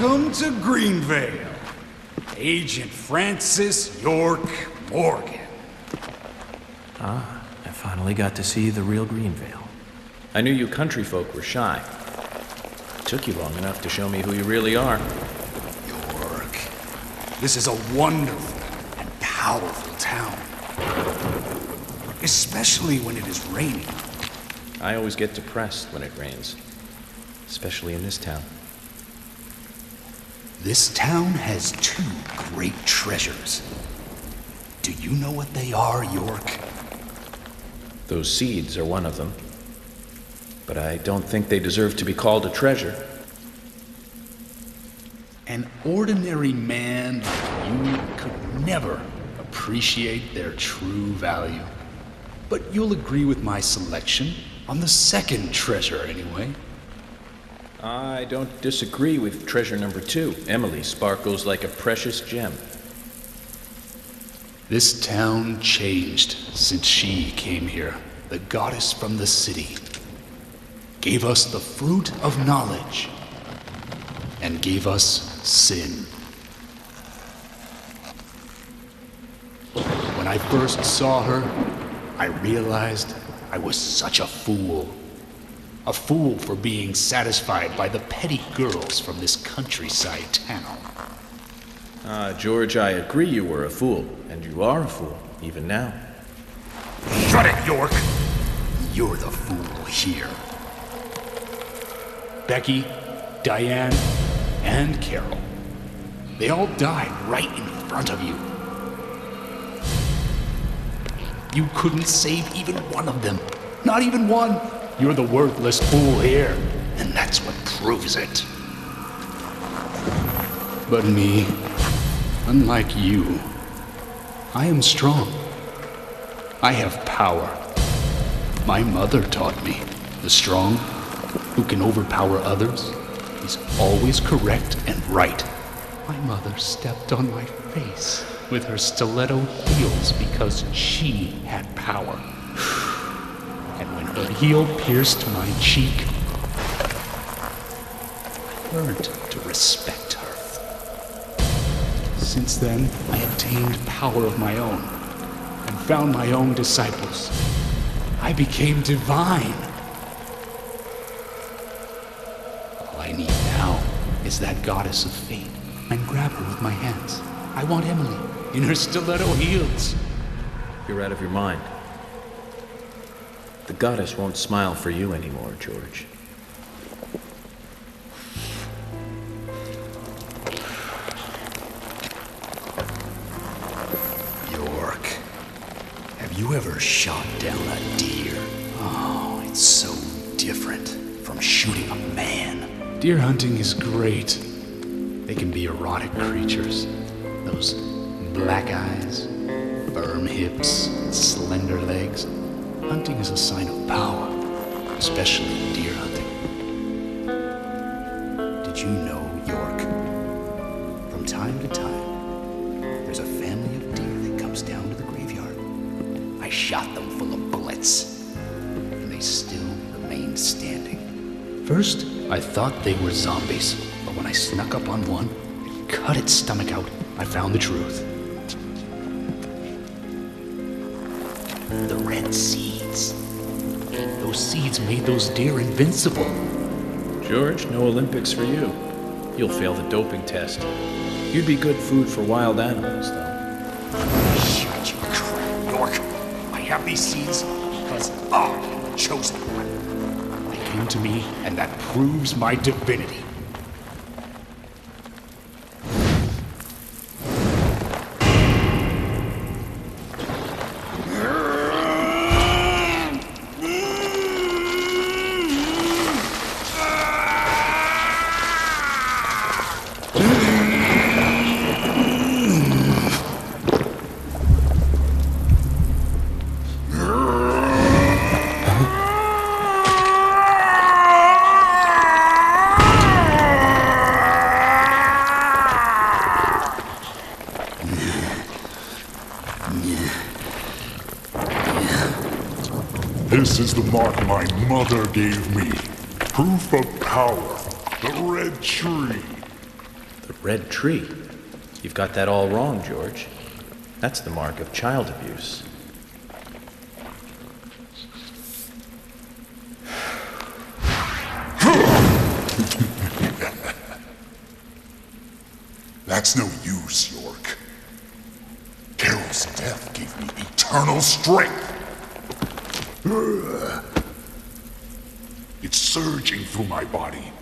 Welcome to Greenvale, Agent Francis York Morgan. Ah, I finally got to see the real Greenvale. I knew you country folk were shy. It took you long enough to show me who you really are. York, this is a wonderful and powerful town. Especially when it is raining. I always get depressed when it rains. Especially in this town. This town has two great treasures. Do you know what they are, York? Those seeds are one of them. But I don't think they deserve to be called a treasure. An ordinary man like you could never appreciate their true value. But you'll agree with my selection on the second treasure, anyway. I don't disagree with treasure number 2. Emily sparkles like a precious gem. This town changed since she came here. The goddess from the city gave us the fruit of knowledge and gave us sin. When I first saw her, I realized I was such a fool. A fool for being satisfied by the petty girls from this countryside town. George, I agree you were a fool, and you are a fool, even now. Shut it, York! You're the fool here. Becky, Diane, and Carol. They all died right in front of you. You couldn't save even one of them. Not even one. You're the worthless fool here, and that's what proves it. But me, unlike you, I am strong. I have power. My mother taught me, the strong, who can overpower others, is always correct and right. My mother stepped on my face with her stiletto heels because she had power. And when her heel pierced my cheek, I learned to respect her. Since then, I obtained power of my own and found my own disciples. I became divine. All I need now is that goddess of fate and grab her with my hands. I want Emily in her stiletto heels. You're out of your mind. The goddess won't smile for you anymore, George. York, have you ever shot down a deer? Oh, it's so different from shooting a man. Deer hunting is great. They can be erotic creatures. Those black eyes, firm hips, and slender legs. Hunting is a sign of power, especially deer hunting. Did you know, York? From time to time, there's a family of deer that comes down to the graveyard. I shot them full of bullets, and they still remain standing. First, I thought they were zombies, but when I snuck up on one and cut its stomach out, I found the truth. The red seeds. Those seeds made those deer invincible. George, no Olympics for you. You'll fail the doping test. You'd be good food for wild animals, though. Shut your crap, York. I have these seeds because I am the chosen one. They came to me, and that proves my divinity. This is the mark my mother gave me. Proof of power. The red tree. red tree. You've got that all wrong, George. That's the mark of child abuse. That's no use, York. Carol's death gave me eternal strength. It's surging through my body.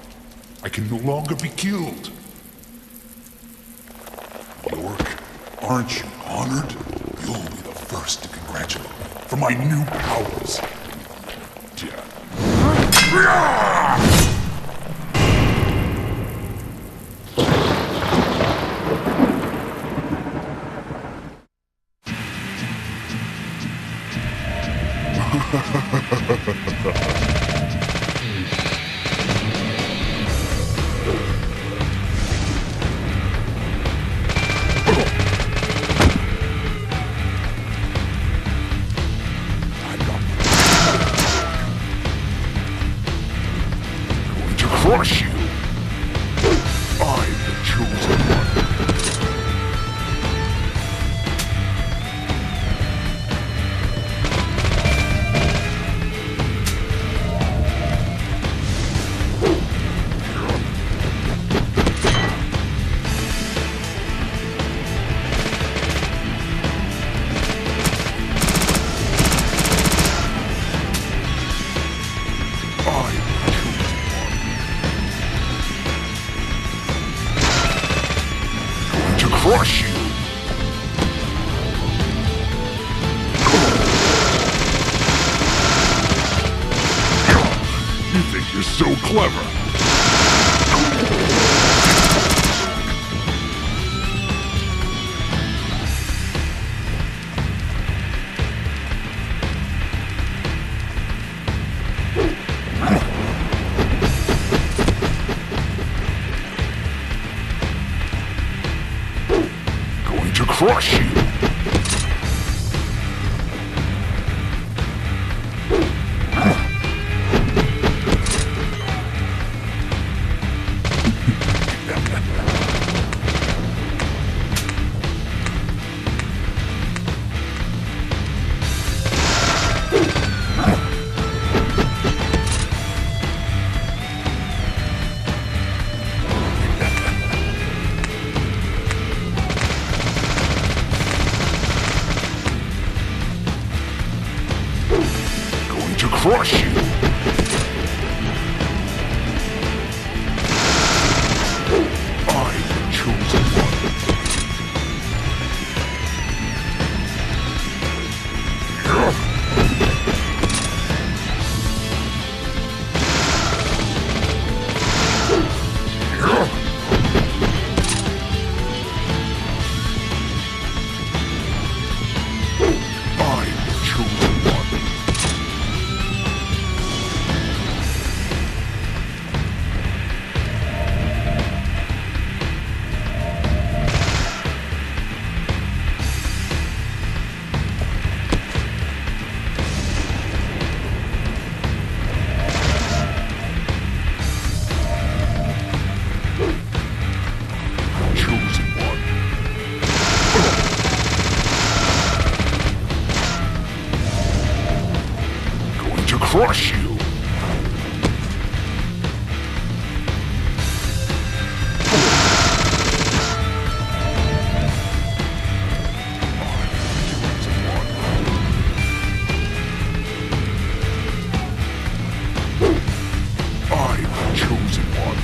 I can no longer be killed. York, aren't you honored? You'll be the first to congratulate me for my new powers. Crush you! I'm the chosen one. Crush you! You think you're so clever? To crush you! To crush you! I'm the chosen one. Crush you! I'm the chosen one.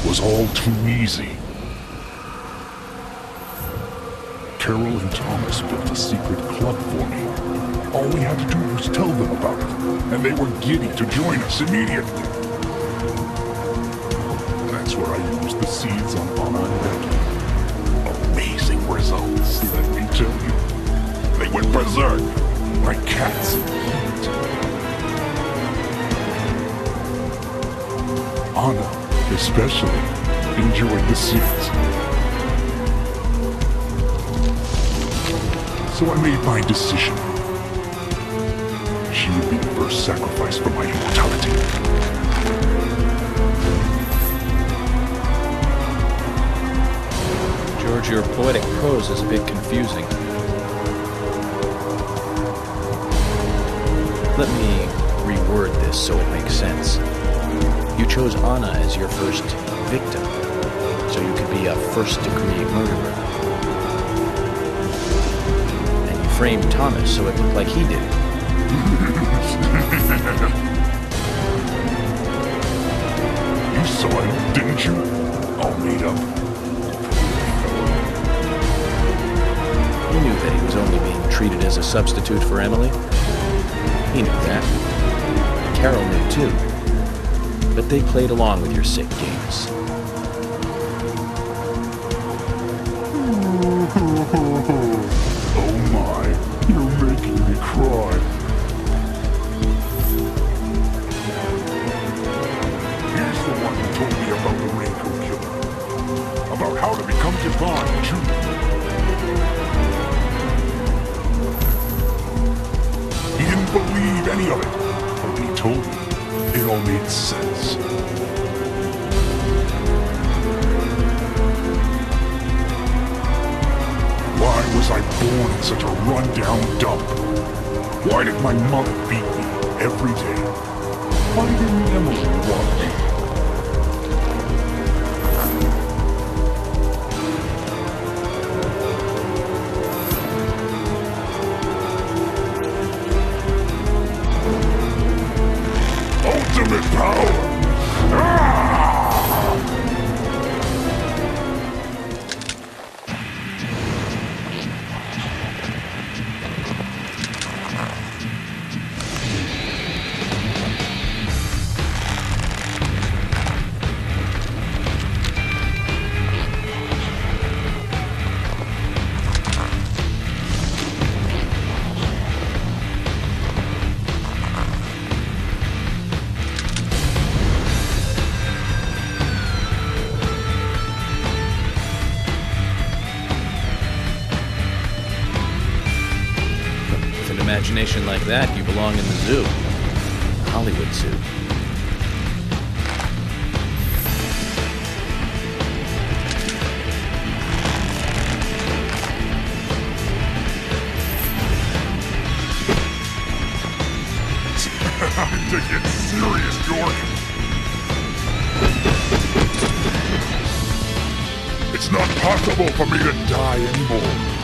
was all too easy. Carol and Thomas built a secret club for me. All we had to do was tell them about it, and they were giddy to join us immediately. That's where I used the seeds on Anna and Becky. Amazing results, let me tell you. They went berserk, like cats in heat. Anna, especially, enjoyed the seeds. So I made my decision. She would be the first sacrifice for my immortality. George, your poetic prose is a bit confusing. Let me reword this so it makes sense. You chose Anna as your first victim, so you could be a first-degree murderer. And you framed Thomas so it looked like he did it. You saw him, didn't you? All made up. You knew that he was only being treated as a substitute for Emily. He knew that. Carol knew too. But they played along with your sick games. Oh my, you're making me cry. Here's the one who told me about the Raincoat Killer. About how to become divine, too. He didn't believe any of it, but when he told me, it all made sense. Why was I born in such a run-down dump? Why did my mother beat me every day? Why didn't Emily want me? Ultimate power! Imagination like that, you belong in the zoo. The Hollywood zoo. Time to get serious, George. It's not possible for me to die anymore.